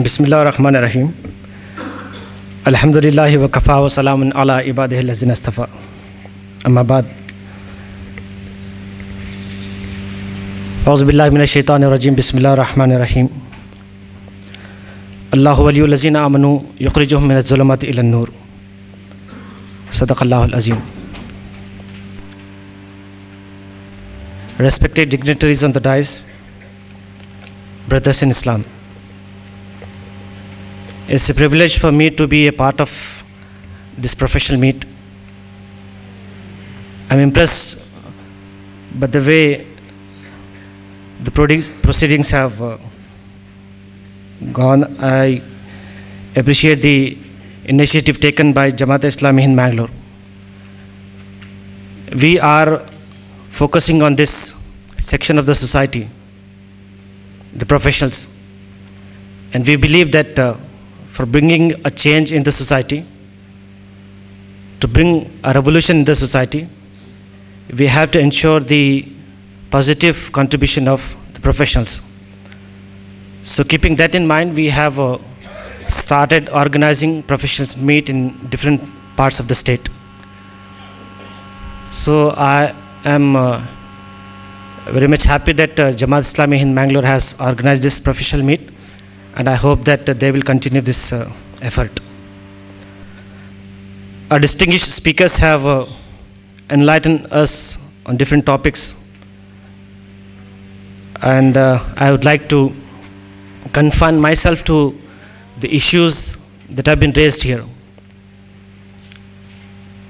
Bismillahirrahmanirrahim. Alhamdulillahi wa kafa wa salamun ala ibadihi allazina istafa. Amma ba'd. A'udhu billahi minash shaitanir rajim. Bismillahirrahmanirrahim. Allahu waliyul ladzina amanu yukhrijuhum minaz zulumati ilan nur. Sadaqallahul azim. Respected dignitaries on the dais, brothers in Islam. It's a privilege for me to be a part of this professional meet. I'm impressed by the way the proceedings have gone. I appreciate the initiative taken by Jamaat-e-Islami in Mangalore. We are focusing on this section of the society, the professionals, and we believe that for bringing a change in the society, to bring a revolution in the society, we have to ensure the positive contribution of the professionals. So keeping that in mind, we have started organizing professionals meet in different parts of the state. So I am very much happy that Jamaat-e-Islami in Mangalore has organized this professional meet, and I hope that they will continue this effort. Our distinguished speakers have enlightened us on different topics, and I would like to confine myself to the issues that have been raised here.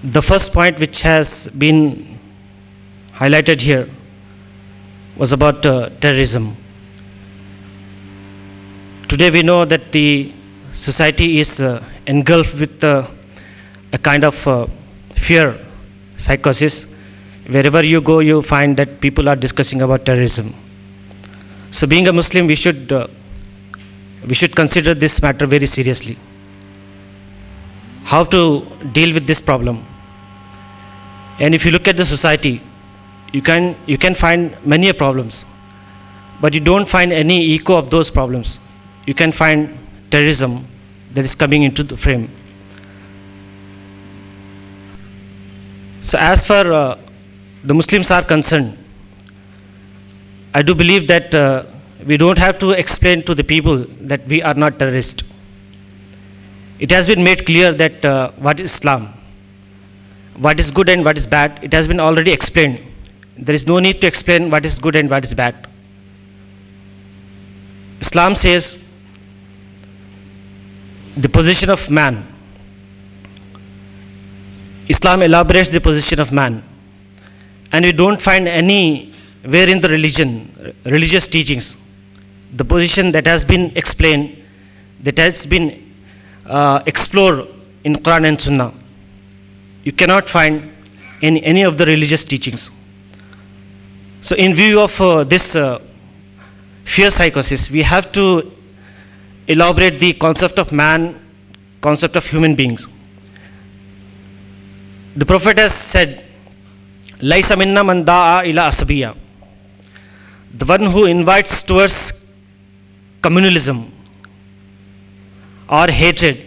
The first point which has been highlighted here was about terrorism. Today we know that the society is engulfed with a kind of fear psychosis. Wherever you go, you find that people are discussing about terrorism. So being a Muslim, we should consider this matter very seriously. How to deal with this problem? And if you look at the society, you can find many problems, but you don't find any echo of those problems. You can find terrorism that is coming into the frame. So as far the Muslims are concerned, I do believe that we don't have to explain to the people that we are not terrorists. It has been made clear that what is Islam, what is good and what is bad, it has been already explained. There is no need to explain what is good and what is bad. Islam says the position of man. Islam elaborates the position of man, and we don't find anywhere in the religious teachings, the position that has been explained, that has been explored in Quran and Sunnah. You cannot find in any of the religious teachings. So in view of this fear psychosis, we have to elaborate the concept of man, concept of human beings. The Prophet has said, "Laisa minna man da'a ila asabiya." The one who invites towards communalism or hatred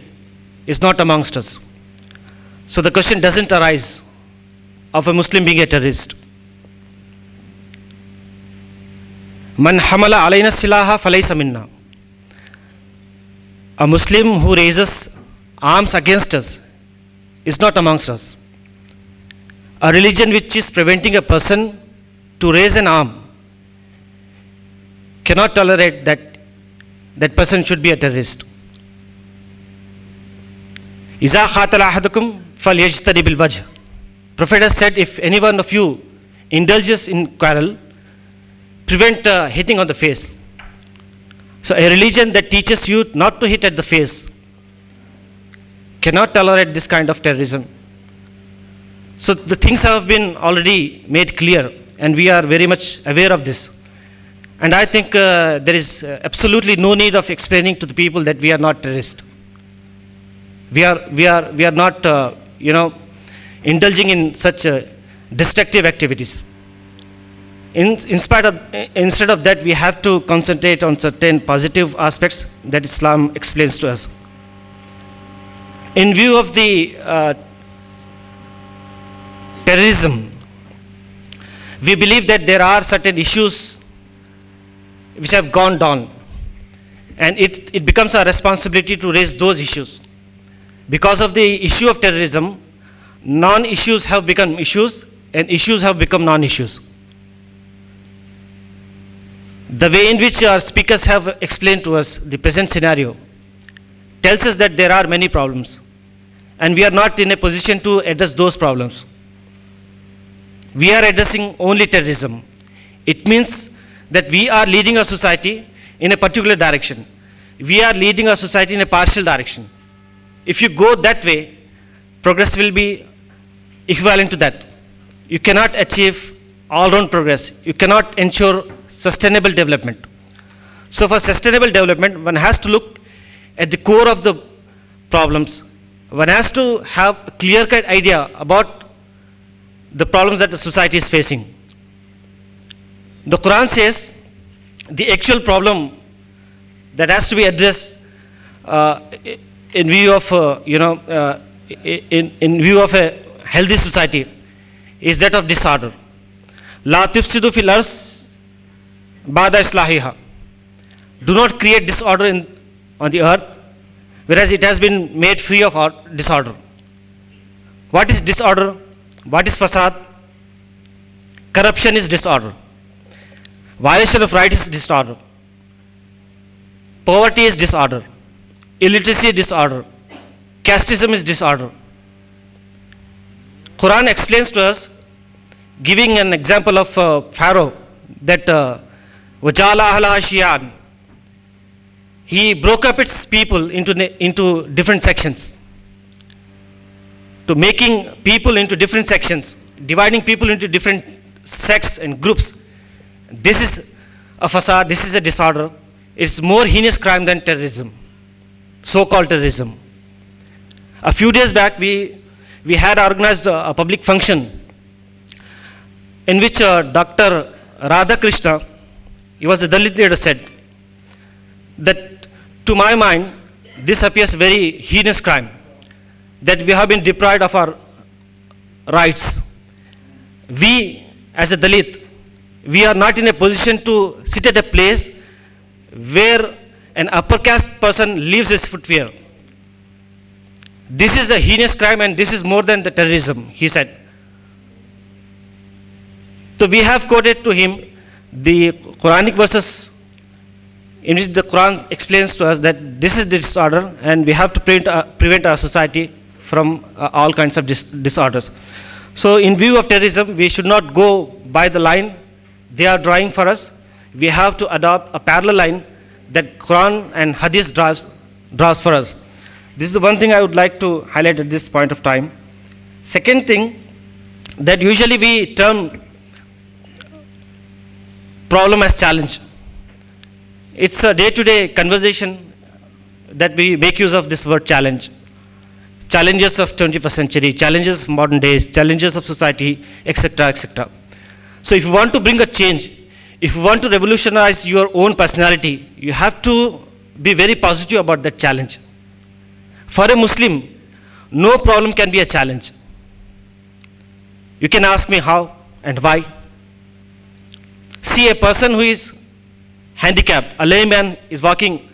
is not amongst us. So the question doesn't arise of a Muslim being a terrorist. Man hamala alayna silaha falaysa minna. A Muslim who raises arms against us is not amongst us. A religion which is preventing a person to raise an arm cannot tolerate that person should be a terrorist. Iza khatala ahadukum falyajtani bil wajh. Prophet has said, if any one of you indulges in quarrel, prevent hitting on the face. So a religion that teaches you not to hit at the face cannot tolerate this kind of terrorism. So the things have been already made clear, and we are very much aware of this. And I think there is absolutely no need of explaining to the people that we are not terrorists. We are not indulging in such destructive activities. Instead of that, we have to concentrate on certain positive aspects that Islam explains to us. In view of the terrorism, we believe that there are certain issues which have gone down, and it becomes our responsibility to raise those issues. Because of the issue of terrorism, non-issues have become issues, and issues have become non-issues. The way in which our speakers have explained to us the present scenario tells us that there are many problems, and we are not in a position to address those problems. We are addressing only terrorism. It means that we are leading our society in a particular direction. We are leading our society in a partial direction. If you go that way, progress will be equivalent to that. You cannot achieve all-round progress. You cannot ensure sustainable development. So for sustainable development, one has to look at the core of the problems. One has to have a clear-cut idea about the problems that the society is facing. The Quran says the actual problem that has to be addressed in view of in view of a healthy society is that of disorder. La tufsidu fil ars ba'da islahiha. Do not create disorder on the earth, whereas it has been made free of disorder. What is disorder? What is fasad? Corruption is disorder. Violation of rights is disorder. Poverty is disorder. Illiteracy is disorder. Casteism is disorder. Quran explains to us, giving an example of Pharaoh, that وَجَعَلَ أَهْلَهَا شِيَعًا. He broke up its people into different sections. To making people into different sections, dividing people into different sects and groups. This is a fasad, this is a disorder. It's more heinous crime than terrorism, so-called terrorism. A few days back, we had organized a public function in which Dr. Radhakrishna, he was a Dalit leader, said that to my mind, this appears very heinous crime, that we have been deprived of our rights. We, as a Dalit, we are not in a position to sit at a place where an upper caste person leaves his footwear. This is a heinous crime, and this is more than the terrorism, he said. So we have quoted to him the Quranic verses in which the Quran explains to us that this is the disorder, and we have to prevent our society from all kinds of disorders. So in view of terrorism, we should not go by the line they are drawing for us. We have to adopt a parallel line that Quran and Hadith draws for us. This is the one thing I would like to highlight at this point of time. Second thing, that usually we term problem as challenge. It's a day-to-day conversation that we make use of this word challenge. Challenges of 21st century, challenges of modern days, challenges of society, etc., etc. So if you want to bring a change, if you want to revolutionize your own personality, you have to be very positive about that challenge. For a Muslim, no problem can be a challenge. You can ask me how and why. See, a person who is handicapped, a layman is walking,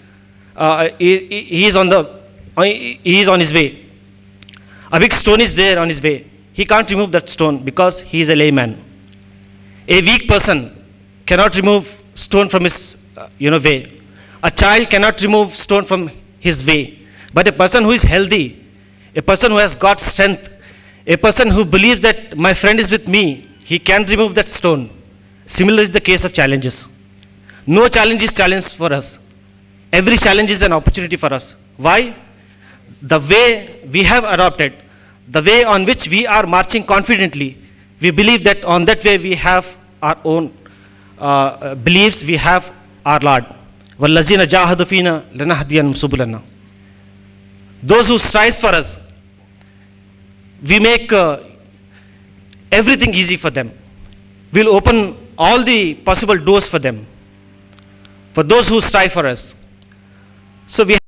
he is on his way. A big stone is there on his way. He can't remove that stone because he is a layman. A weak person cannot remove stone from his way. A child cannot remove stone from his way. But a person who is healthy, a person who has got strength, a person who believes that my friend is with me, he can remove that stone. Similar is the case of challenges. No challenge is challenge for us. Every challenge is an opportunity for us. Why? The way we have adopted, the way on which we are marching confidently, we believe that on that way we have our own beliefs, we have our Lord. وَالَّذِينَ جَاهَدُوا فِينَا لَنَهْدِيَنَّهُمْ سُبُلَنَا. Those who strive for us, we make everything easy for them. We'll open all the possible doors for them, for those who strive for us. So we